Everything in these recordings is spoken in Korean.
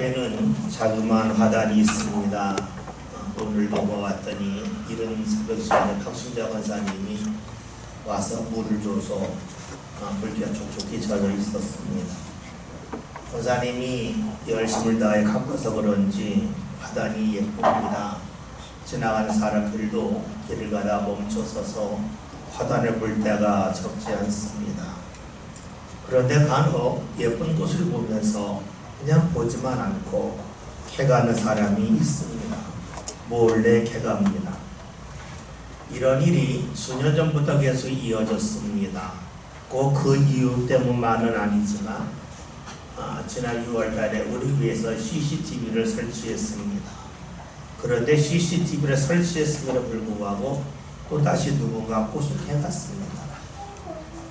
에는 자그마한 화단이 있습니다. 오늘도 보았더니 이른 새벽 시간에 박순자 권사님이 와서 물을 줘서 불기가 촉촉히 젖어 있었습니다. 권사님이 열심을 다해 갚아서 그런지 화단이 예쁩니다. 지나가는 사람들도 길을 가다 멈춰서서 화단을 볼 때가 적지 않습니다. 그런데 간혹 예쁜 곳을 보면서 그냥 보지만 않고 캐가는 사람이 있습니다. 몰래 캐갑니다. 이런 일이 수년 전부터 계속 이어졌습니다. 꼭 그 이유 때문만은 아니지만 지난 6월 달에 우리 위해서 CCTV를 설치했습니다. 그런데 CCTV를 설치했음에도 불구하고 또다시 누군가 꽃을 캐갔습니다.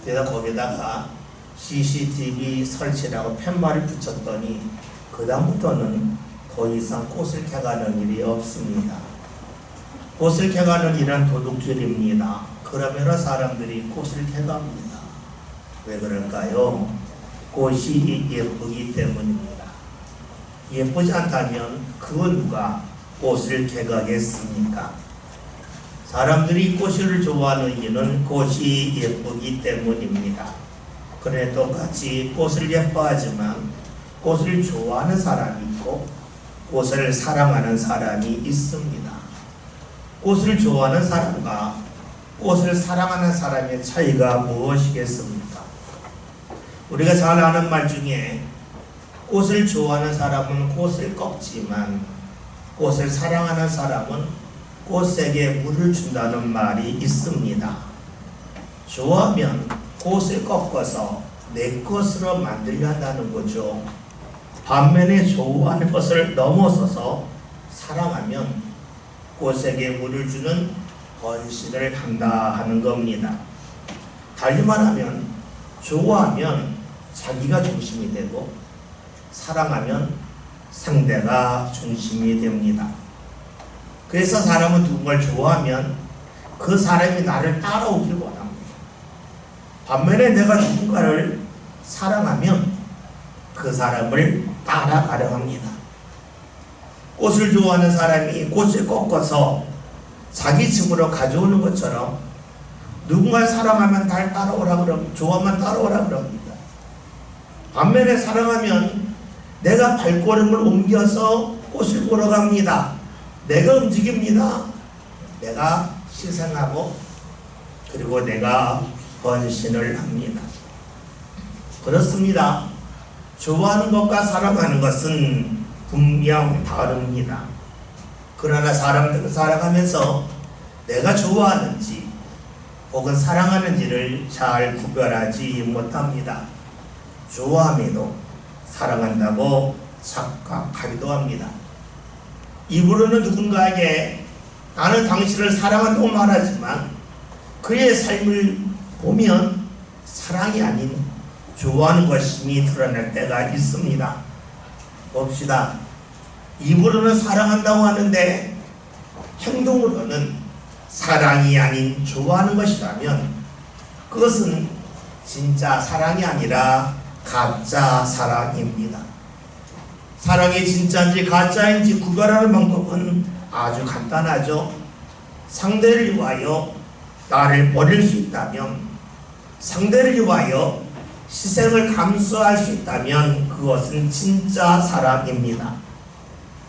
그래서 거기다가 CCTV 설치라고 팻말을 붙였더니 그 다음부터는 더 이상 꽃을 캐가는 일이 없습니다. 꽃을 캐가는 일은 도둑질입니다. 그러면 사람들이 꽃을 캐갑니다. 왜 그럴까요? 꽃이 예쁘기 때문입니다. 예쁘지 않다면 그 누가 꽃을 캐가겠습니까? 사람들이 꽃을 좋아하는 이유는 꽃이 예쁘기 때문입니다. 그래 똑같이 꽃을 예뻐하지만 꽃을 좋아하는 사람이 있고 꽃을 사랑하는 사람이 있습니다. 꽃을 좋아하는 사람과 꽃을 사랑하는 사람의 차이가 무엇이겠습니까? 우리가 잘 아는 말 중에 꽃을 좋아하는 사람은 꽃을 꺾지만 꽃을 사랑하는 사람은 꽃에게 물을 준다는 말이 있습니다. 좋아하면 꽃을 꺾어서 내 것으로 만들려 한다는 거죠. 반면에 좋아하는 것을 넘어서서 사랑하면 꽃에게 물을 주는 헌신을 한다 하는 겁니다. 달리 말하면 좋아하면 자기가 중심이 되고 사랑하면 상대가 중심이 됩니다. 그래서 사람은 누군가를 좋아하면 그 사람이 나를 따라오길 원합니다. 반면에 내가 누군가를 사랑하면 그 사람을 따라가려 합니다. 꽃을 좋아하는 사람이 꽃을 꺾어서 자기 집으로 가져오는 것처럼 누군가를 사랑하면 날 따라오라 그럽니다. 좋아하면 따라오라 그럽니다. 반면에 사랑하면 내가 발걸음을 옮겨서 꽃을 보러 갑니다. 내가 움직입니다. 내가 희생하고 그리고 내가 헌신을 합니다. 그렇습니다. 좋아하는 것과 사랑하는 것은 분명 다릅니다. 그러나 사람들은 살아가면서 내가 좋아하는지 혹은 사랑하는지를 잘 구별하지 못합니다. 좋아함에도 사랑한다고 착각하기도 합니다. 입으로는 누군가에게 나는 당신을 사랑한다고 말하지만 그의 삶을 보면 사랑이 아닌 좋아하는 것임이 드러날 때가 있습니다. 봅시다. 입으로는 사랑한다고 하는데 행동으로는 사랑이 아닌 좋아하는 것이라면 그것은 진짜 사랑이 아니라 가짜 사랑입니다. 사랑이 진짜인지 가짜인지 구별하는 방법은 아주 간단하죠. 상대를 위하여 나를 버릴 수 있다면, 상대를 위하여 희생을 감수할 수 있다면 그것은 진짜 사랑입니다.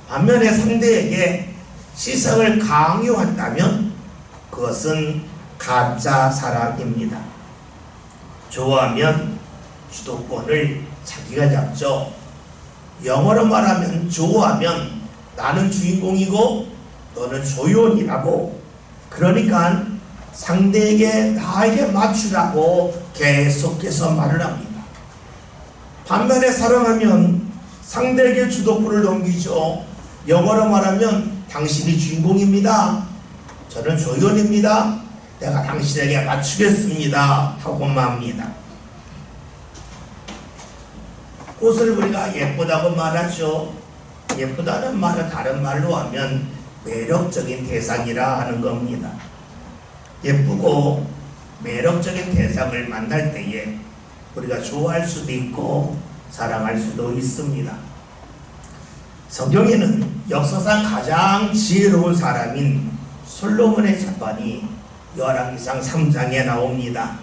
반면에 상대에게 희생을 강요한다면 그것은 가짜 사랑입니다. 좋아하면 주도권을 자기가 잡죠. 영어로 말하면 좋아하면 나는 주인공이고 너는 조연이라고, 그러니까 상대에게 나에게 맞추라고 계속해서 말을 합니다. 반면에 사랑하면 상대에게 주도권을 넘기죠. 영어로 말하면 당신이 주인공입니다. 저는 조연입니다. 내가 당신에게 맞추겠습니다 하고 맙니다. 꽃을 우리가 예쁘다고 말하죠. 예쁘다는 말을 다른 말로 하면 매력적인 대상이라 하는 겁니다. 예쁘고 매력적인 대상을 만날 때에 우리가 좋아할 수도 있고 사랑할 수도 있습니다. 성경에는 역사상 가장 지혜로운 사람인 솔로몬의 재판이 열왕기상 3장에 나옵니다.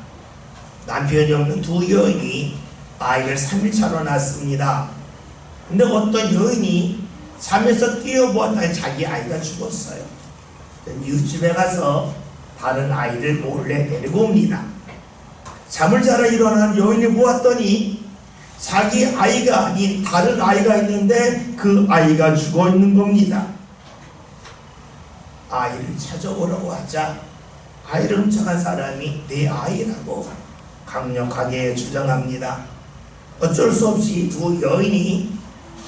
남편이 없는 두 여인이 아이를 3일차로 낳습니다. 근데 어떤 여인이 잠에서 뛰어보았더니 자기 아이가 죽었어요. 이웃집에 가서 다른 아이를 몰래 데리고 옵니다. 잠을 자러 일어난 여인이 보았더니 자기 아이가 아닌 다른 아이가 있는데 그 아이가 죽어 있는 겁니다. 아이를 찾아오라고 하자 아이를 훔쳐간 사람이 내 아이라고 강력하게 주장합니다. 어쩔 수 없이 두 여인이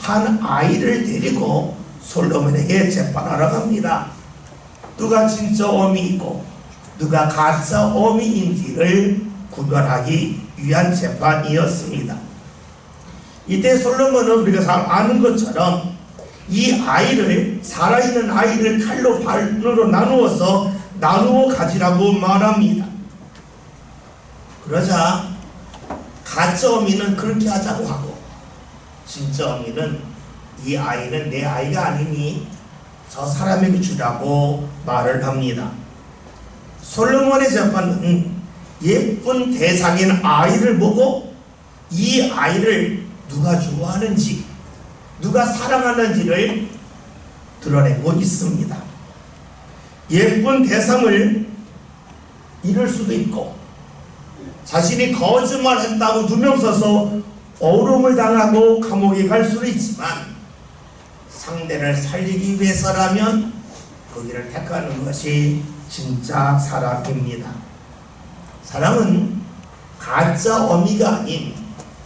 한 아이를 데리고 솔로몬에게 재판하러 갑니다. 누가 진짜 어미이고 누가 가짜 어미인지를 구별하기 위한 재판이었습니다. 이때 솔로몬은 우리가 잘 아는 것처럼 이 아이를, 살아있는 아이를 칼로 반으로 나누어 가지라고 말합니다. 그러자 가짜 어미는 그렇게 하자고 하고 진짜 어미는 이 아이는 내 아이가 아니니 저 사람에게 주라고 말을 합니다. 솔로몬의 재판은 예쁜 대상인 아이를 보고 이 아이를 누가 좋아하는지 누가 사랑하는지를 드러내고 있습니다. 예쁜 대상을 잃을 수도 있고 자신이 거짓말했다고 누명 써서 어려움을 당하고 감옥에 갈 수도 있지만 상대를 살리기 위해서라면 그 길을 택하는 것이 진짜 사랑입니다. 사랑은 가짜 어미가 아닌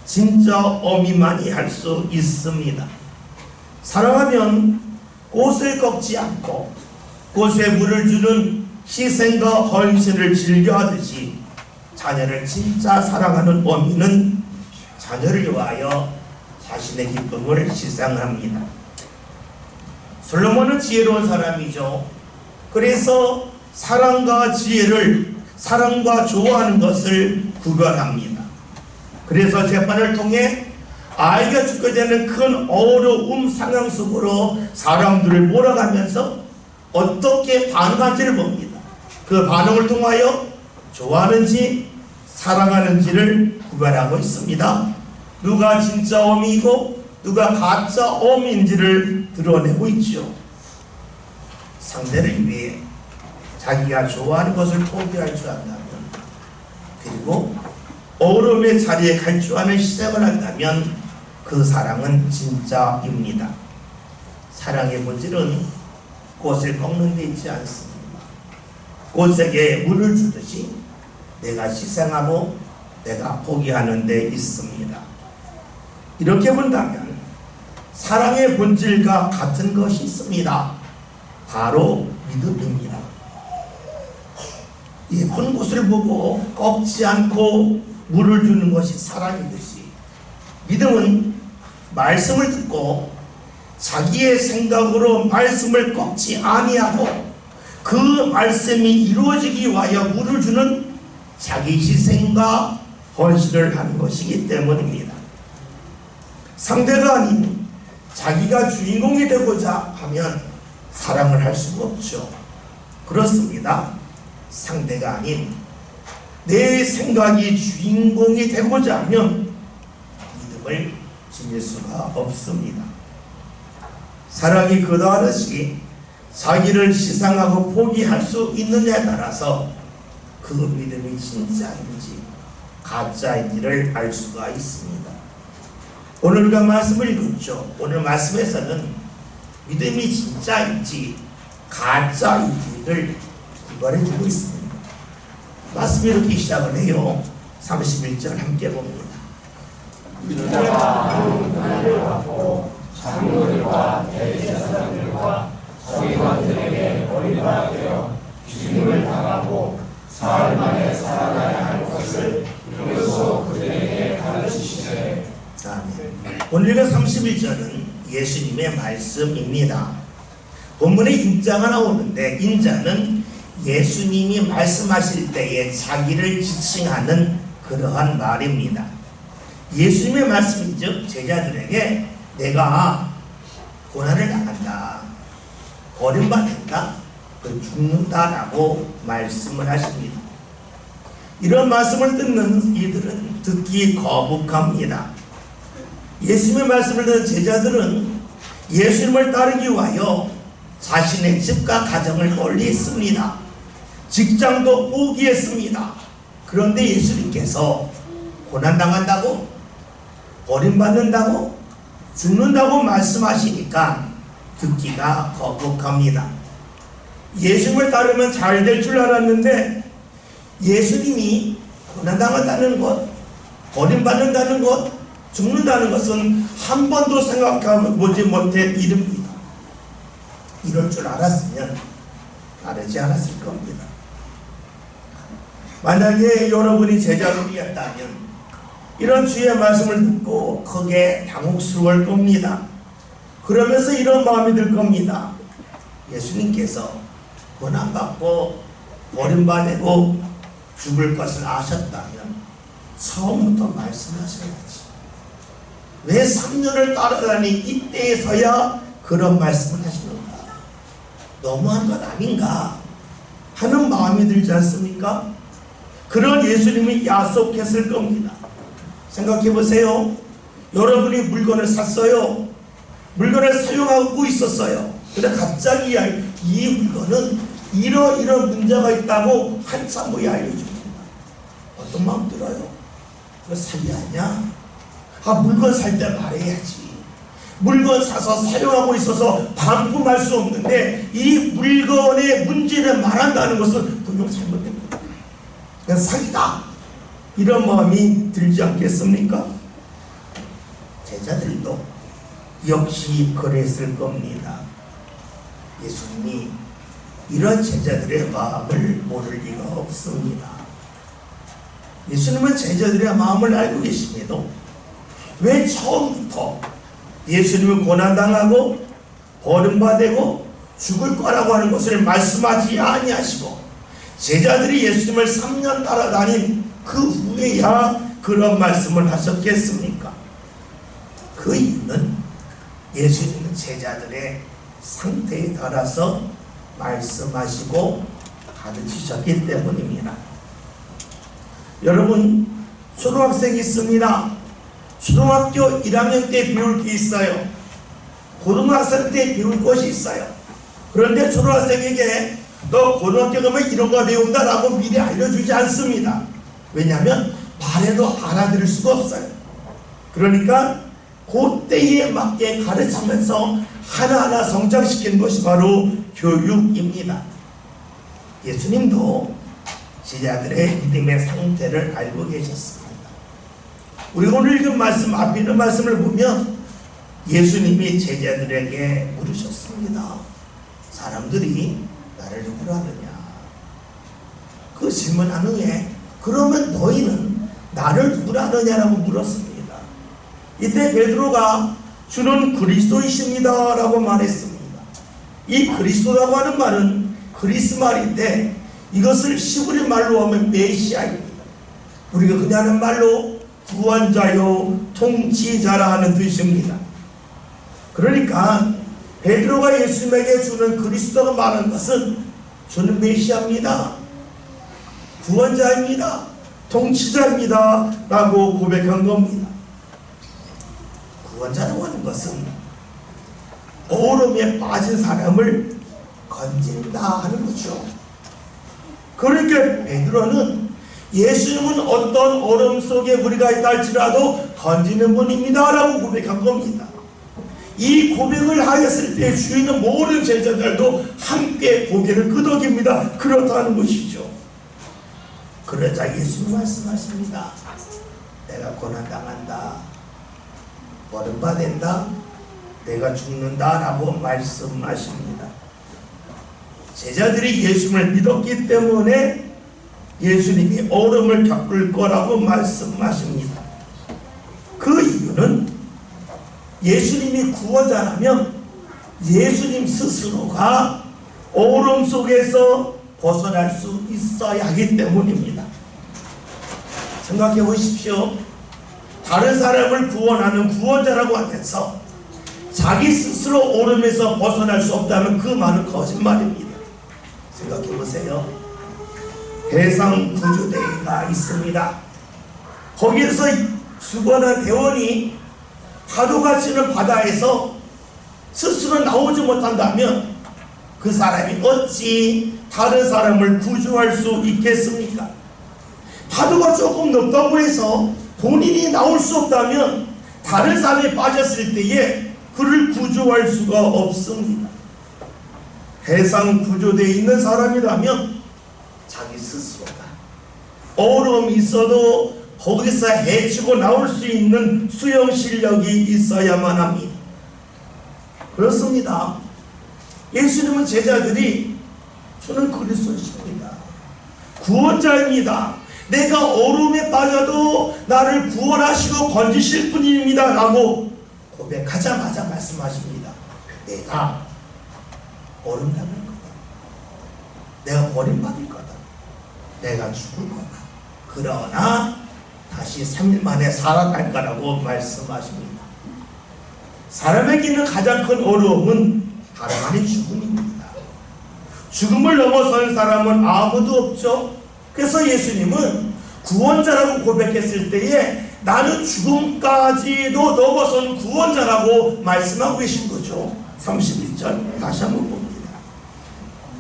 진짜 어미만이 할 수 있습니다. 사랑하면 꽃을 꺾지 않고 꽃에 물을 주는 희생과 헌신을 즐겨하듯이 자녀를 진짜 사랑하는 어미는 자녀를 위하여 자신의 기쁨을 희생합니다. 솔로몬은 지혜로운 사람이죠. 그래서 사랑과 지혜를, 사랑과 좋아하는 것을 구별합니다. 그래서 재판을 통해 아이가 죽게 되는 큰 어려움 상황 속으로 사람들을 몰아가면서 어떻게 반응한지를 봅니다. 그 반응을 통하여 좋아하는지 사랑하는지를 구별하고 있습니다. 누가 진짜 어미이고 누가 가짜 어미인지를 드러내고 있죠. 상대를 위해 자기가 좋아하는 것을 포기할 줄 안다면, 그리고 어려움의 자리에 갈 줄 아는 시작을 한다면 그 사랑은 진짜입니다. 사랑의 본질은 꽃을 꺾는 데 있지 않습니다. 꽃에게 물을 주듯이 내가 희생하고 내가 포기하는 데 있습니다. 이렇게 본다면 사랑의 본질과 같은 것이 있습니다. 바로 믿음입니다. 예쁜 꽃을 보고 꺾지 않고 물을 주는 것이 사랑이듯이 믿음은 말씀을 듣고 자기의 생각으로 말씀을 꺾지 아니하고 그 말씀이 이루어지기 위하여 물을 주는 자기 희생과 헌신을 하는 것이기 때문입니다. 상대가 아닌 자기가 주인공이 되고자 하면 사랑을 할 수가 없죠. 그렇습니다. 상대가 아닌 내 생각이 주인공이 되고자 하면 믿음을 지닐 수가 없습니다. 사랑이 그다하듯이 자기를 희생하고 포기할 수 있느냐에 따라서 그 믿음이 진짜인지 가짜인지를 알 수가 있습니다. 오늘 우리가 말씀을 읽었죠. 오늘 말씀에서는 믿음이 진짜인지 가짜인지를 구별해주고 있습니다. 말씀이 이렇게 시작을 해요. 31절 함께 봅니다. 유다가 은혜를 받고 장로들과 대제사장들과 서기관들에게 버림받아 죽임을 당하고 사흘 만에 살아나야 할 것을 이로써 그들에게 가르치시되. 오늘 31절은 예수님의 말씀입니다. 본문에 인자가 나오는데 인자는 예수님이 말씀하실 때에 자기를 지칭하는 그러한 말입니다. 예수님의 말씀이죠. 제자들에게 내가 고난 버림받는다, 죽는다라고 말씀을 하십니다. 이런 말씀을 듣는 이들은 듣기 거북합니다. 예수님의 말씀을 듣는 제자들은 예수님을 따르기 위하여 자신의 집과 가정을 멀리했습니다. 직장도 포기했습니다. 그런데 예수님께서 고난당한다고, 버림받는다고, 죽는다고 말씀하시니까 듣기가 거북합니다. 예수님을 따르면 잘 될 줄 알았는데 예수님이 고난당한다는 것, 버림받는다는 것, 죽는다는 것은 한 번도 생각해보지 못한 일입니다. 이럴 줄 알았으면 따르지 않았을 겁니다. 만약에 여러분이 제자들이었다면 이런 주의 말씀을 듣고 크게 당혹스러울 겁니다. 그러면서 이런 마음이 들 겁니다. 예수님께서 고난받고 버림받고 죽을 것을 아셨다면 처음부터 말씀하셔야지. 왜 3년을 따라다니 이때에서야 그런 말씀을 하시는가? 너무한 것 아닌가 하는 마음이 들지 않습니까? 그런 예수님이 야속했을 겁니다. 생각해 보세요. 여러분이 물건을 샀어요. 물건을 사용하고 있었어요. 근데 갑자기 이 물건은 이런 문제가 있다고 한참 후에 알려줍니다. 어떤 마음 들어요? 그거 사기 아니야? 물건 살 때 말해야지. 물건 사서 사용하고 있어서 반품할 수 없는데 이 물건의 문제를 말한다는 것은 분명 잘못된 겁니다. 그냥 사기다. 이런 마음이 들지 않겠습니까? 제자들도 역시 그랬을 겁니다. 예수님이 이런 제자들의 마음을 모를 리가 없습니다. 예수님은 제자들의 마음을 알고 계심에도 왜 처음부터 예수님을 고난당하고 버림받고 죽을 거라고 하는 것을 말씀하지 아니하시고 제자들이 예수님을 3년 따라다닌 그 후에야 그런 말씀을 하셨겠습니까? 그 이유는 예수님은 제자들의 상태에 따라서 말씀하시고 가르치셨기 때문입니다. 여러분, 초등학생이 있습니다. 초등학교 1학년 때 배울 게 있어요. 고등학생 때 배울 것이 있어요. 그런데 초등학생에게 너 고등학교 가면 이런 거 배운다 라고 미리 알려주지 않습니다. 왜냐하면 말해도 알아들을 수가 없어요. 그러니까 그때에 맞게 가르치면서 하나하나 성장시키는 것이 바로 교육입니다. 예수님도 제자들의 믿음의 상태를 알고 계셨습니다. 우리 오늘 읽은 말씀, 앞에 있는 말씀을 보면 예수님이 제자들에게 물으셨습니다. 사람들이 나를 누구로 하느냐? 그 질문한 후에 그러면 너희는 나를 누구로 하느냐라고 물었습니다. 이때 베드로가 주는 그리스도이십니다 라고 말했습니다. 이 그리스도라고 하는 말은 그리스 말인데 이것을 시브리 말로 하면 메시아입니다. 우리가 그냥 하는 말로 구원자요 통치자라 하는 뜻입니다. 그러니까 베드로가 예수님에게 주는 그리스도가 말한 것은 주는 메시아입니다. 구원자입니다. 통치자입니다 라고 고백한 겁니다. 구원자라고 하는 것은 어려움에 빠진 사람을 건진다 하는 거죠. 그러니까 베드로는 예수님은 어떤 어려움 속에 우리가 있다 할지라도 건지는 분입니다 라고 고백한 겁니다. 이 고백을 하였을 때 주인은 모든 제자들도 함께 고개를 끄덕입니다. 그렇다는 것이죠. 그러자 예수님 말씀하십니다. 내가 고난당한다, 버림받는다, 내가 죽는다 라고 말씀하십니다. 제자들이 예수님을 믿었기 때문에 예수님이 어려움을 겪을 거라고 말씀하십니다. 그 이유는 예수님이 구원자라면 예수님 스스로가 어려움 속에서 벗어날 수 있어야 하기 때문입니다. 생각해 보십시오. 다른 사람을 구원하는 구원자라고 하면서 자기 스스로 오름에서 벗어날 수 없다면 그 말은 거짓말입니다. 생각해 보세요. 해상 구조대가 있습니다. 거기에서 죽어난 대원이 파도가 치는 바다에서 스스로 나오지 못한다면 그 사람이 어찌 다른 사람을 구조할 수 있겠습니까? 파도가 조금 높다고 해서 본인이 나올 수 없다면 다른 사람이 빠졌을 때에 그를 구조할 수가 없습니다. 해상 구조대에 있는 사람이라면 자기 스스로가 어려움이 있어도 거기서 헤치고 나올 수 있는 수영 실력이 있어야만 합니다. 그렇습니다. 예수님은 제자들이 저는 그리스도십니다. 구원자입니다. 내가 어려움에 빠져도 나를 구원하시고 건지실 분입니다 라고 고백하자마자 말씀하십니다. 내가 어려움 당할 거다. 내가 버림받을 거다. 내가 죽을 거다. 그러나 다시 3일 만에 살아날 거라고 말씀하십니다. 사람에게 있는 가장 큰 어려움은 다름 아닌 죽음입니다. 죽음을 넘어선 사람은 아무도 없죠. 그래서 예수님은 구원자라고 고백했을 때에 나는 죽음까지도 넘어선 구원자라고 말씀하고 계신 거죠. 31절 다시 한번 봅니다.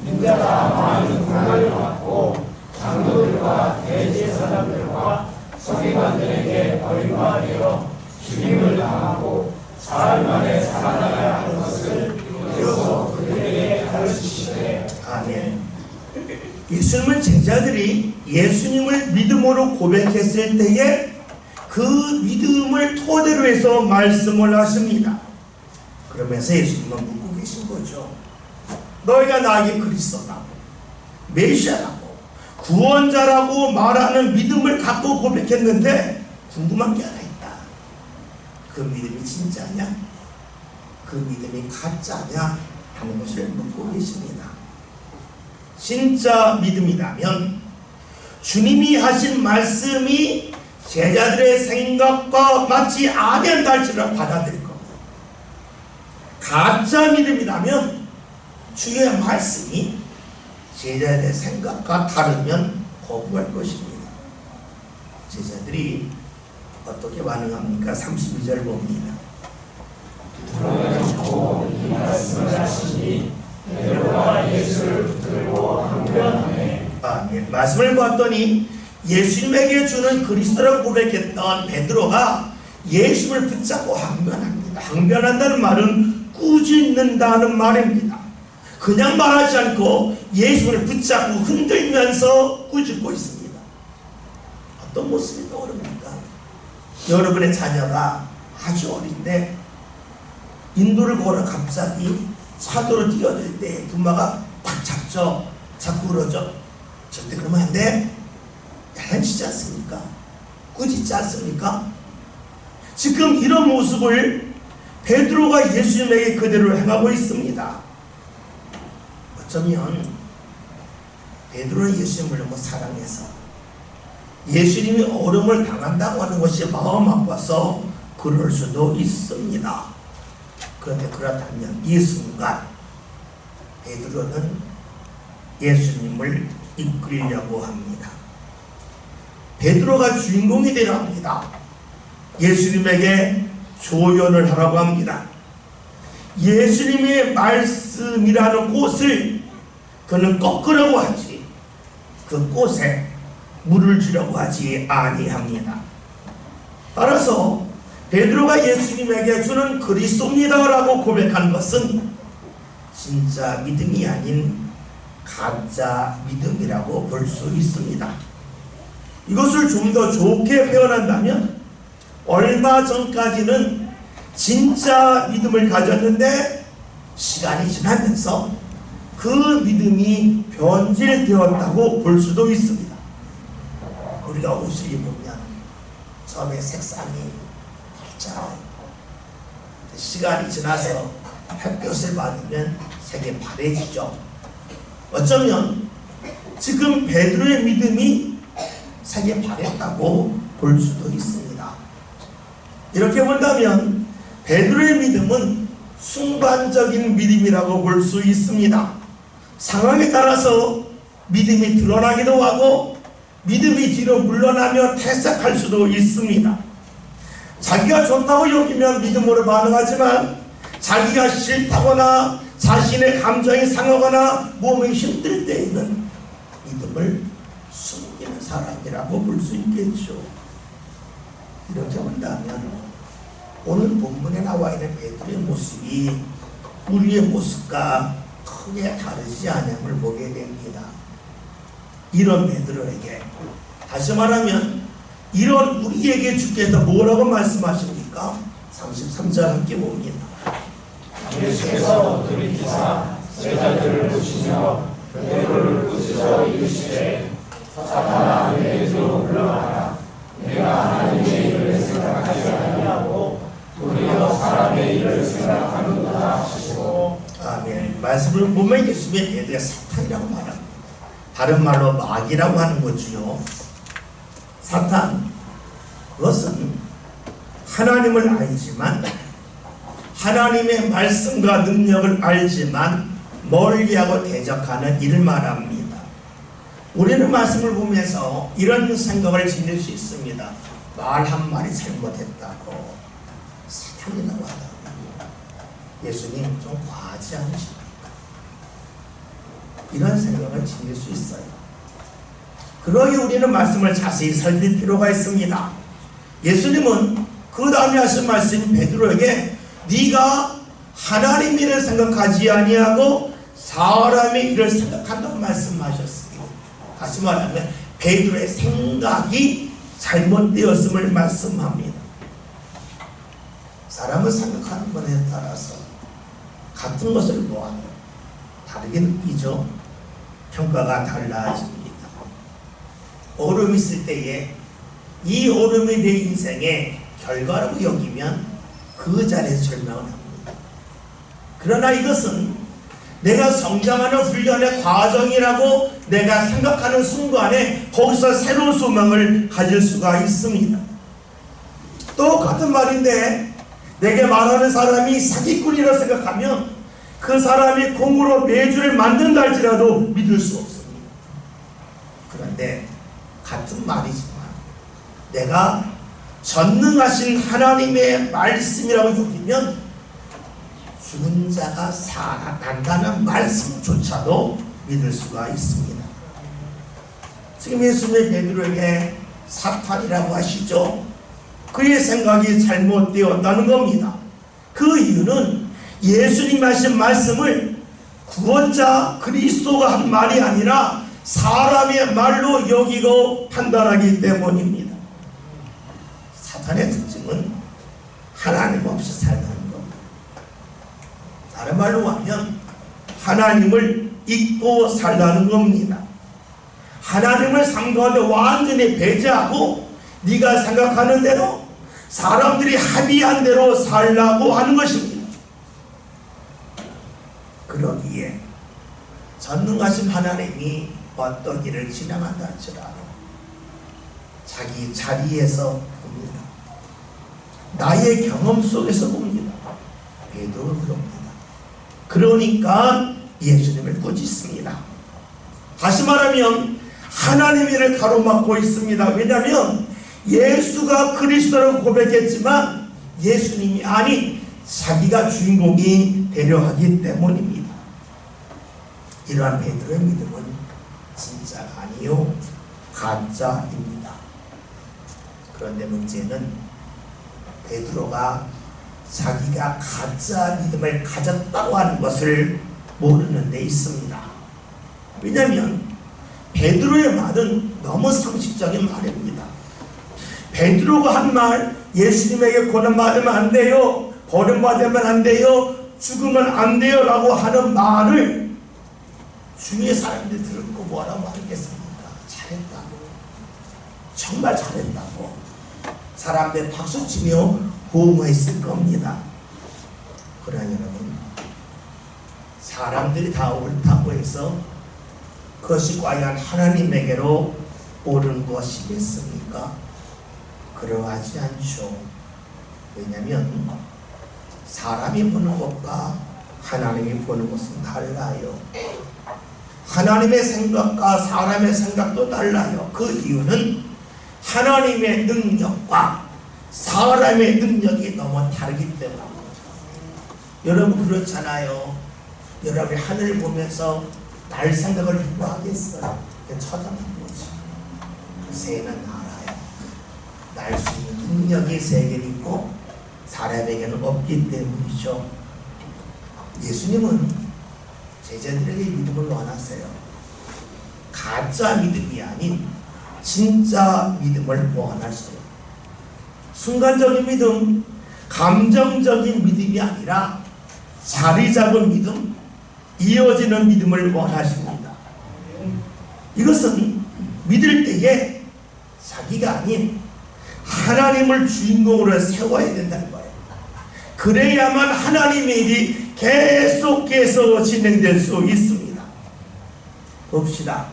인자가 많은 고난을 받고 장로들과 대제사장들과 서기관들에게 버림받아 죽임을 당하고 사흘 만에 살아나야 하는 것을 비로소 그들에게 가르치시되. 아멘. 예수님은 제자들이 예수님을 믿음으로 고백했을 때에 그 믿음을 토대로 해서 말씀을 하십니다. 그러면서 예수님은 묻고 계신 거죠. 너희가 나에게 그리스도라고 메시아라고 구원자라고 말하는 믿음을 갖고 고백했는데 궁금한 게 하나 있다. 그 믿음이 진짜냐? 그 믿음이 가짜냐? 하는 것을 묻고 계십니다. 진짜 믿음이라면 주님이 하신 말씀이 제자들의 생각과 맞지 아니한다할지라도 받아들일 겁니다. 가짜 믿음이라면 주의 말씀이 제자들의 생각과 다르면 거부할 것입니다. 제자들이 어떻게 반응합니까? 32절 봅니다. 들어놓고 이 말씀을 하시니 베드로가 예수를 붙들고 항변하네. 아멘. 말씀을 봤더니 예수님에게 주는 그리스도라고 고백했던 베드로가 예수를 붙잡고 항변합니다. 항변한다는 말은 꾸짖는다는 말입니다. 그냥 말하지 않고 예수를 붙잡고 흔들면서 꾸짖고 있습니다. 어떤 모습이 떠오릅니까? 여러분의 자녀가 아주 어린데 인도를 걸어 갑자기 차도로 뛰어들 때 부모가 탁 잡죠. 자꾸 그러죠. 절대 그러면 안 돼. 야단치지 않습니까? 꾸짖지 않습니까? 지금 이런 모습을 베드로가 예수님에게 그대로 행하고 있습니다. 어쩌면 베드로는 예수님을 너무 사랑해서 예수님이 어려움을 당한다고 하는 것이 마음 아파서 그럴 수도 있습니다. 그런데 그렇다면 이 순간 베드로는 예수님을 이끌려고 합니다. 베드로가 주인공이 되려 합니다. 예수님에게 조언을 하라고 합니다. 예수님의 말씀이라는 꽃을 그는 꺾으려고 하지 그 꽃에 물을 주려고 하지 아니합니다. 따라서 베드로가 예수님에게 주는 그리스도입니다라고 고백한 것은 진짜 믿음이 아닌 가짜 믿음이라고 볼 수 있습니다. 이것을 좀 더 좋게 표현한다면 얼마 전까지는 진짜 믿음을 가졌는데 시간이 지나면서 그 믿음이 변질되었다고 볼 수도 있습니다. 우리가 옷을 입으면 처음에 색상이 밝잖아요. 시간이 지나서 햇볕을 받으면 색이 바래지죠. 어쩌면 지금 베드로의 믿음이 색이 바랬다고 볼 수도 있습니다. 이렇게 본다면 베드로의 믿음은 순간적인 믿음이라고 볼 수 있습니다. 상황에 따라서 믿음이 드러나기도 하고 믿음이 뒤로 물러나며 퇴색할 수도 있습니다. 자기가 좋다고 여기면 믿음으로 반응하지만 자기가 싫다거나 자신의 감정이 상하거나 몸이 힘들 때에는 믿음을 숨기는 사람이라고 볼 수 있겠죠. 이렇게 본다면 오늘 본문에 나와 있는 베드로의 모습이 우리의 모습과 크게 다르지 않음을 보게 됩니다. 이런 베드로에게, 다시 말하면 이런 우리에게 주께서 뭐라고 말씀하십니까? 33절 함께 봅니다. 예수께서 들이키사 제자들을 보시며 베드로를 꾸짖어 이르시되 사탄아 베드로 물러가라. 내가 하나님의 일을 생각하지 아니하고 도리어 사람의 일을 생각하는구나 하시고. 아멘. 말씀을 보면 예수님의 베드로가 사탄이라고 말합니다. 다른 말로 마귀라고 하는 거지요. 사탄, 그것은 하나님을 알지만 하나님의 말씀과 능력을 알지만 멀리하고 대적하는 이를 말합니다. 우리는 말씀을 보면서 이런 생각을 지닐 수 있습니다. 말 한마디 잘못했다고 사탄이라고 하다니 예수님 좀 과하지 않으십니까? 이런 생각을 지닐 수 있어요. 그러기 우리는 말씀을 자세히 살필 필요가 있습니다. 예수님은 그 다음에 하신 말씀 베드로에게 네가 하나님 일을 생각하지 아니하고 사람의 일을 생각한다고 말씀하셨습니다. 다시 말하면 베드로의 생각이 잘못되었음을 말씀합니다. 사람을 생각하는 것에 따라서 같은 것을 보아도 다르게 느끼죠. 평가가 달라집니다. 오름이 있을 때에 이 오름이 내 인생의 결과라고 여기면 그 자리에서 절망을 합니다. 그러나 이것은 내가 성장하는 훈련의 과정이라고 내가 생각하는 순간에 거기서 새로운 소망을 가질 수가 있습니다. 똑같은 말인데 내게 말하는 사람이 사기꾼이라 생각하면 그 사람이 공으로 매주를 만든다 할지라도 믿을 수 없습니다. 그런데 같은 말이지만 내가 전능하신 하나님의 말씀이라고 여기면 죽은 자가 살아난다는 말씀조차도 믿을 수가 있습니다. 지금 예수님의 베드로에게 사탄이라고 하시죠. 그의 생각이 잘못되었다는 겁니다. 그 이유는 예수님 하신 말씀을 구원자 그리스도가 한 말이 아니라 사람의 말로 여기고 판단하기 때문입니다. 사탄의 특징은 하나님 없이 살다는 겁니다. 다른 말로 하면 하나님을 잊고 살다는 겁니다. 하나님을 삶 가운데 완전히 배제하고 네가 생각하는 대로 사람들이 합의한 대로 살라고 하는 것입니다. 그러기에 전능하신 하나님이 어떤 일을 진행한다 할지라도 자기 자리에서 봅니다. 나의 경험 속에서 봅니다. 베드로는 그럽니다. 그러니까 예수님을 꾸짖습니다. 다시 말하면 하나님의 일을 가로막고 있습니다. 왜냐하면 예수가 그리스도라고 고백했지만 예수님이 아닌 자기가 주인공이 되려 하기 때문입니다. 이러한 베드로의 믿음은 진짜가 아니요 가짜입니다. 그런데 문제는 베드로가 자기가 가짜 믿음을 가졌다고 하는 것을 모르는 데 있습니다. 왜냐하면 베드로의 말은 너무 상식적인 말입니다. 베드로가 한 말, 예수님에게 고난받으면 안 돼요, 버림받으면 안 돼요, 죽으면 안 돼요 라고 하는 말을 주위의 사람들이 듣고 뭐라고 하겠습니까? 잘했다고, 정말 잘했다고 사람들 박수치며 호응했을 겁니다. 그러나 여러분, 사람들이 다 옳다고 해서 그것이 과연 하나님에게로 옳은 것이겠습니까? 그러하지 않죠. 왜냐하면 사람이 보는 것과 하나님이 보는 것은 달라요. 하나님의 생각과 사람의 생각도 달라요. 그 이유는 하나님의 능력과 사람의 능력이 너무 다르기 때문입니다. 여러분 그렇잖아요. 여러분이 하늘을 보면서 날 생각을 누구 하겠어요? 쳐다보는 거지. 새는 알아요. 날 수 있는 능력이 새에게 있고 사람에게는 없기 때문이죠. 예수님은 제자들에게 믿음을 원하세요. 가짜 믿음이 아닌 진짜 믿음을 원하세요. 순간적인 믿음, 감정적인 믿음이 아니라 자리 잡은 믿음, 이어지는 믿음을 원하십니다. 이것은 믿을 때에 자기가 아닌 하나님을 주인공으로 세워야 된다는 거예요. 그래야만 하나님의 일이 계속해서 진행될 수 있습니다. 봅시다.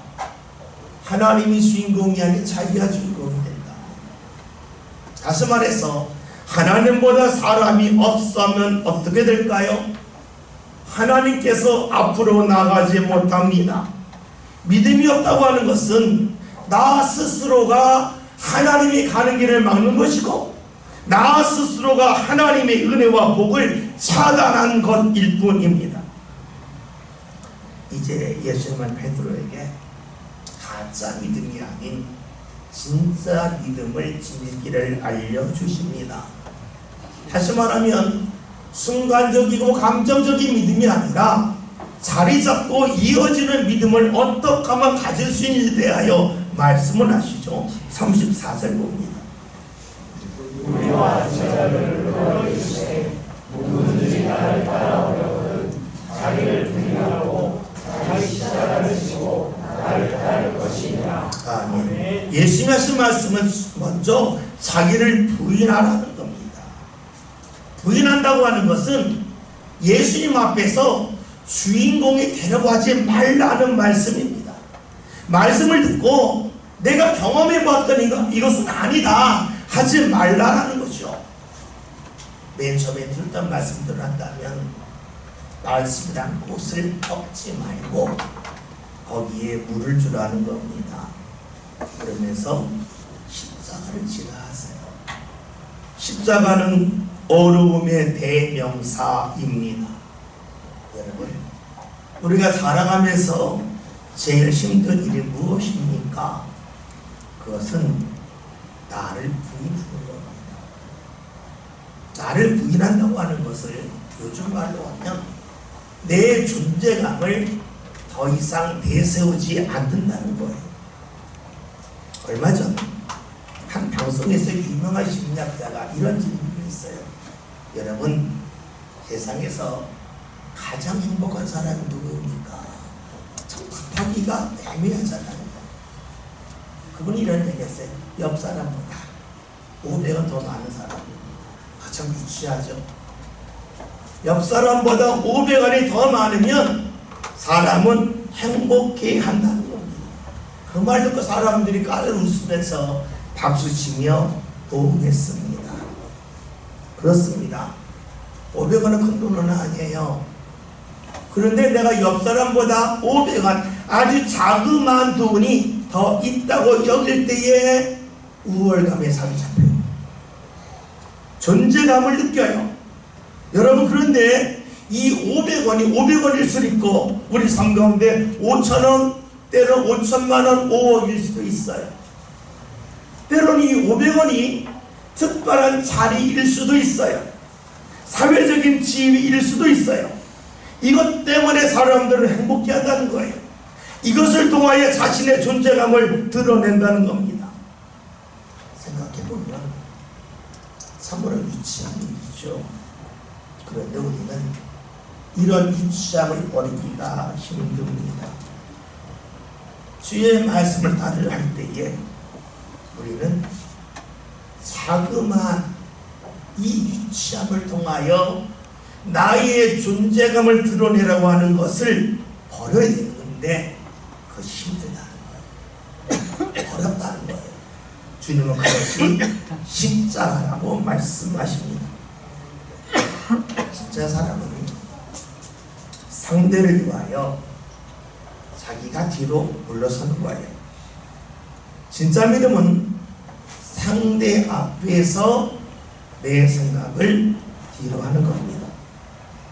하나님이 주인공이 아닌 자기가 주인공이 된다. 다시 말해서 하나님보다 사람이 없으면 어떻게 될까요? 하나님께서 앞으로 나가지 못합니다. 믿음이 없다고 하는 것은 나 스스로가 하나님이 가는 길을 막는 것이고 나 스스로가 하나님의 은혜와 복을 차단한 것일 뿐입니다. 이제 예수님은 베드로에게 가짜 믿음이 아닌 진짜 믿음을 지닐 길을 알려주십니다. 다시 말하면 순간적이고 감정적인 믿음이 아니라 자리 잡고 이어지는 믿음을 어떻게 하면 가질 수 있는지에 대하여 말씀을 하시죠. 34절 봅니다. 우리와 제자를 불러주시되 누구든지 나를 따라오려거든 자기를 부인하고 자기 십자가를 지고 나를 따를 것이니라. 아멘. 예수님이 하신 말씀은 먼저 자기를 부인하라는 겁니다. 부인한다고 하는 것은 예수님 앞에서 주인공이 되려고 하지 말라는 말씀입니다. 말씀을 듣고 내가 경험해봤던 이것은 아니다 하지 말라는 거죠. 맨 처음에 들었던 말씀들을 한다면 말씀이란 꽃을 꺾지 말고 거기에 물을 주라는 겁니다. 그러면서 십자가를 지라 하세요. 십자가는 어려움의 대명사입니다. 여러분, 우리가 살아가면서 제일 힘든 일이 무엇입니까? 그것은 나를 부인하는 겁니다. 나를 부인한다고 하는 것을 요즘 말로 하면 내 존재감을 더 이상 내세우지 않는다는 거예요. 얼마 전 한 방송에서 유명한 심리학자가 이런 질문을 했어요. 여러분, 세상에서 가장 행복한 사람이 누구입니까? 참 답하기가 애매하잖아요. 그분이 이런 얘기했어요. 옆 사람보다 500원 더 많은 사람입니다. 참 유치하죠. 옆 사람보다 500원이 더 많으면 사람은 행복해 한다는 겁니다. 그 말 듣고 사람들이 까르르 웃으면서 박수치며 오겠습니다. 그렇습니다. 500원은 큰 돈은 아니에요. 그런데 내가 옆 사람보다 500원 아주 자그마한 돈이 더 있다고 여길 때에 우월감에 사로잡혀요. 존재감을 느껴요. 여러분, 그런데 이 500원일 수도 있고 우리 삶 가운데 5,000원, 때로 5천만원, 5억일 수도 있어요. 때로는 이 500원이 특별한 자리일 수도 있어요. 사회적인 지위일 수도 있어요. 이것 때문에 사람들은 행복해 한다는 거예요. 이것을 통하여 자신의 존재감을 드러낸다는 겁니다. 생각해보면 참으로 유치한 일이죠. 그런데 우리는 이런 유치함을 버리기가 힘듭니다. 주의 말씀을 따르려 할 때에 우리는 자그마한 이 유치함을 통하여 나의 존재감을 드러내라고 하는 것을 버려야 되는데 그것이 힘들다는 거예요. 어렵다는 거예요. 주님은 그것이 십자가라고 말씀하십니다. 진짜 사람은 상대를 위하여 자기가 뒤로 물러서는 거예요. 진짜 믿음은 상대 앞에서 내 생각을 뒤로 하는 겁니다.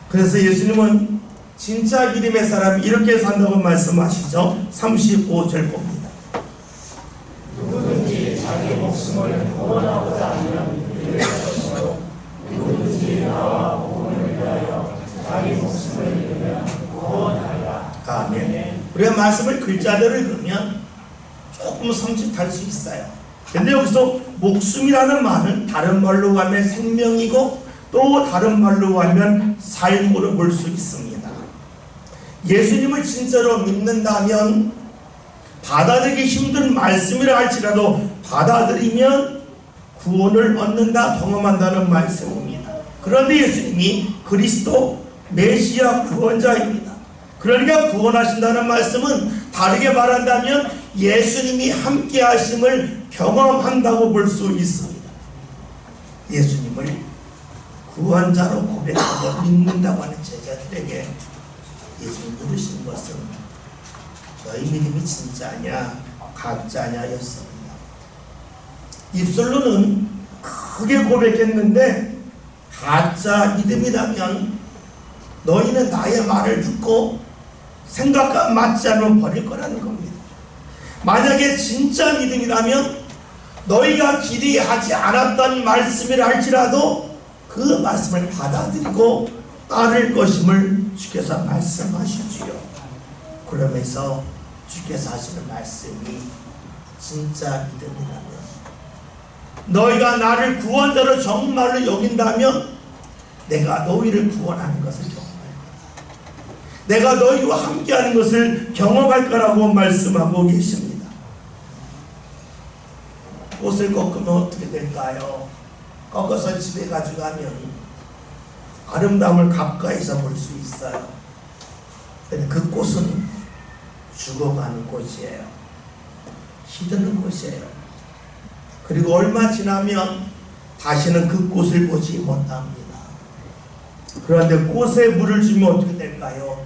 그래서 예수님은 진짜 믿음의 사람이 이렇게 산다고 말씀하시죠. 35절 봅니다. 누구든지 자기 목숨을 구원하고자 하면 잃을 것이요 누구든지 나와 복음을 위하여 자기 목숨을 잃으면 구원하리라. 아멘. 우리가 말씀을 글자대로 읽으면 조금 섬찟할 수 있어요. 근데 여기서 목숨이라는 말은 다른 말로 하면 생명이고 또 다른 말로 하면 삶으로 볼 수 있습니다. 예수님을 진짜로 믿는다면 받아들이기 힘든 말씀이라 할지라도 받아들이면 구원을 얻는다, 경험한다는 말씀입니다. 그런데 예수님이 그리스도 메시아 구원자입니다. 그러니까 구원하신다는 말씀은 다르게 말한다면 예수님이 함께 하심을 경험한다고 볼 수 있습니다. 예수님을 구원자로 고백하고 믿는다고 하는 제자들에게 예수님 물으신 것은 너희 믿음이 진짜냐 가짜냐 였습니다. 입술로는 크게 고백했는데 가짜 믿음이라면 너희는 나의 말을 듣고 생각과 맞지 않으면 버릴 거라는 겁니다. 만약에 진짜 믿음이라면 너희가 기대하지 않았던 말씀이라 할지라도 그 말씀을 받아들이고 따를 것임을 주께서 말씀하시지요. 그러면서 주께서 하시는 말씀이 진짜 믿음이라면 너희가 나를 구원자로 정말로 여긴다면 내가 너희를 구원하는 것을 경험할 거다. 내가 너희와 함께하는 것을 경험할 거라고 말씀하고 계십니다. 꽃을 꺾으면 어떻게 될까요? 꺾어서 집에 가져가면 아름다움을 가까이서 볼 수 있어요. 근데 그 꽃은 죽어가는 꽃이에요. 시드는 꽃이에요. 그리고 얼마 지나면 다시는 그 꽃을 보지 못합니다. 그런데 꽃에 물을 주면 어떻게 될까요?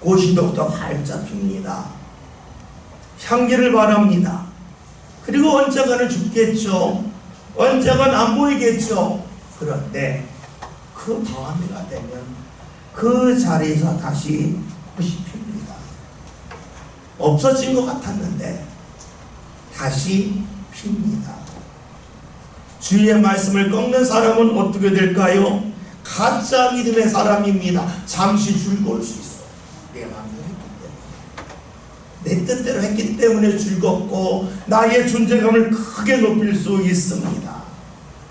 꽃이 더욱더 활짝 핍니다. 향기를 바랍니다. 그리고 언젠가는 죽겠죠. 언젠가는 안 보이겠죠. 그런데 그 다음 해가 되면 그 자리에서 다시 꽃이 핍니다. 없어진 것 같았는데 다시 핍니다. 주의 말씀을 꺾는 사람은 어떻게 될까요? 가짜 믿음의 사람입니다. 잠시 즐거울 수 있어. 내 마음대로 했기 때문에. 내 뜻대로 했기 때문에 즐겁고 나의 존재감을 크게 높일 수 있습니다.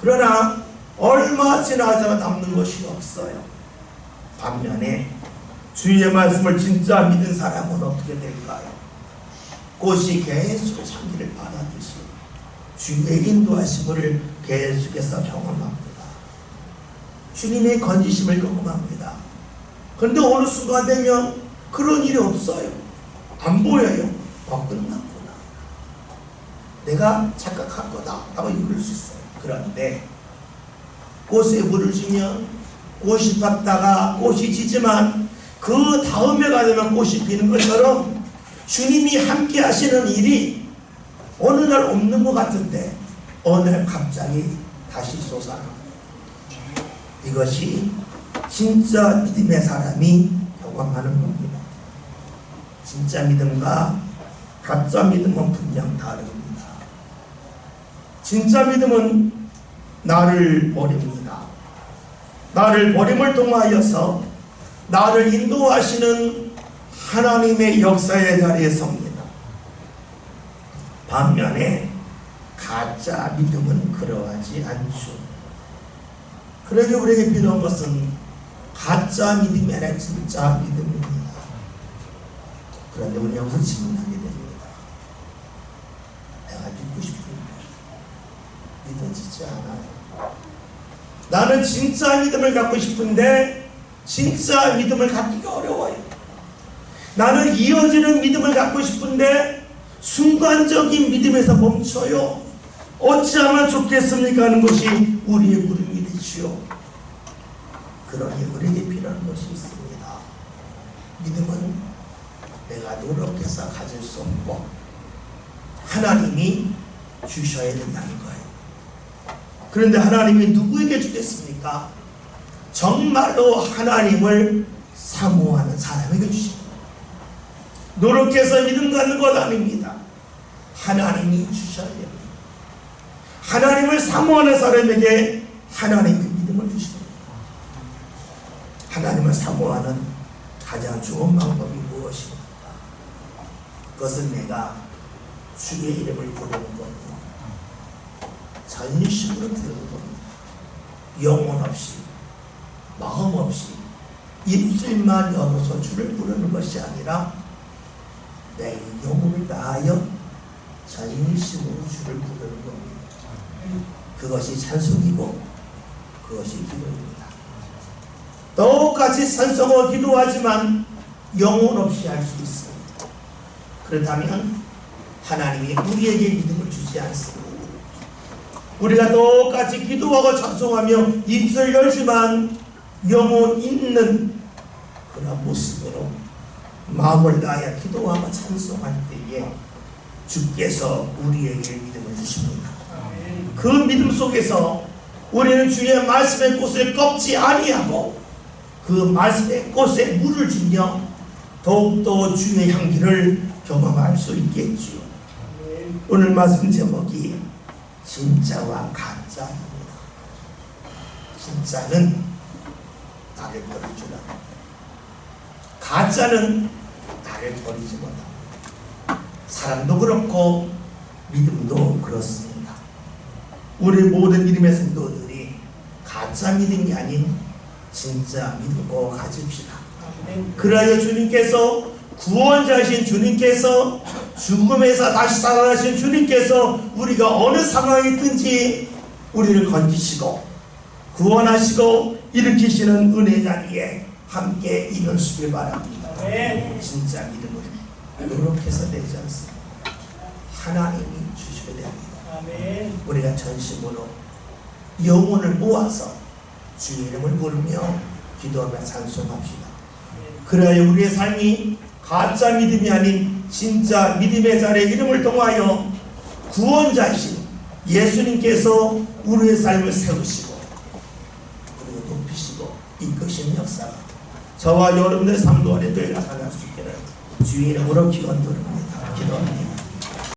그러나 얼마 지나자 남는 것이 없어요. 반면에 주의 말씀을 진짜 믿은 사람은 어떻게 될까요? 꽃이 계속 향기를 받아듯이 주의 인도하심을 계속해서 경험합니다. 주님의 건지심을 경험합니다. 그런데 어느 순간 되면 그런 일이 없어요. 안 보여요. 끝났구나. 내가 착각한 거다 라고 읽을 수 있어요. 그런데 꽃에 물을 주면 꽃이 폈다가 꽃이 지지만 그 다음에가 되면 꽃이 피는 것처럼 주님이 함께 하시는 일이 어느 날 없는 것 같은데 어느 날 갑자기 다시 솟아납니다. 이것이 진짜 믿음의 사람이 경험하는 겁니다. 진짜 믿음과 가짜 믿음은 분명 다릅니다. 진짜 믿음은 나를 버립니다. 나를 버림을 통하여서 나를 인도하시는 하나님의 역사의 자리에 섭니다. 반면에 가짜 믿음은 그러하지 않죠. 그러기 우리에게 필요한 것은 가짜 믿음이 아니라 진짜 믿음입니다. 그런데 우리 여기서 질문하게 됩니다. 내가 믿고 싶은데 믿어지지 않아요. 나는 진짜 믿음을 갖고 싶은데 진짜 믿음을 갖기가 어려워요. 나는 이어지는 믿음을 갖고 싶은데 순간적인 믿음에서 멈춰요. 어찌하면 좋겠습니까 하는 것이 우리의 물음이 되지요. 그러니 우리에게 필요한 것이 있습니다. 믿음은 내가 노력해서 가질 수 없고 하나님이 주셔야 된다는 거예요. 그런데 하나님이 누구에게 주겠습니까? 정말로 하나님을 사모하는 사람에게 주십니다. 노력해서 믿음 갖는 것 아닙니다. 하나님이 주셔야 됩니다. 하나님을 사모하는 사람에게 하나님이 믿음을 주십니다. 하나님을 사모하는 가장 좋은 방법이 무엇입니까? 그것은 내가 주의 이름을 부르는 겁니다. 전심으로 부르는 겁니다. 영혼 없이, 마음 없이, 입술만 열어서 주를 부르는 것이 아니라 내 영혼을 다하여 전심으로 주를 부르는 겁니다. 그것이 찬송이고 그것이 기도입니다. 똑같이 찬송하고 기도하지만 영혼 없이 할 수 있습니다. 그렇다면 하나님이 우리에게 믿음을 주지 않습니다. 우리가 똑같이 기도하고 찬송하며 입술 열지만 영혼 있는 그런 모습으로 마음을 다하여 기도하고 찬송할 때에 주께서 우리에게 믿음을 주십니다. 그 믿음 속에서 우리는 주의 말씀의 꽃을 꺾지 아니하고 그 말씀의 꽃에 물을 주며 더욱더 주의 향기를 경험할 수 있겠지요. 오늘 말씀 제목이 진짜와 가짜입니다. 진짜는 나를 버리지 않아. 가짜는 나를 버리지 못합니다. 사랑도 그렇고 믿음도 그렇습니다. 우리 모든 믿음의 성도들이 가짜 믿음이 아닌 진짜 믿고 가집시다. 그래야 주님께서 구원자이신 주님께서 죽음에서 다시 살아나신 주님께서 우리가 어느 상황에 있든지 우리를 건지시고 구원하시고 일으키시는 은혜 자리에 함께 일어서길 바랍니다. 진짜 믿음을 노력해서 되지 않습니다. 하나님이 주셔야 됩니다. 우리가 전심으로 영혼을 모아서 주의 이름을 부르며 기도하며 찬송합시다. 그래야 우리의 삶이 가짜 믿음이 아닌 진짜 믿음의 자리에 이름을 통하여 구원자이신 예수님께서 우리의 삶을 세우시고 그리고 높이시고 이끄시는 역사가 저와 여러분들의 삶도 안에 늘 나타날 수 있기를 주의 이름으로 기원드립니다. 기도합니다.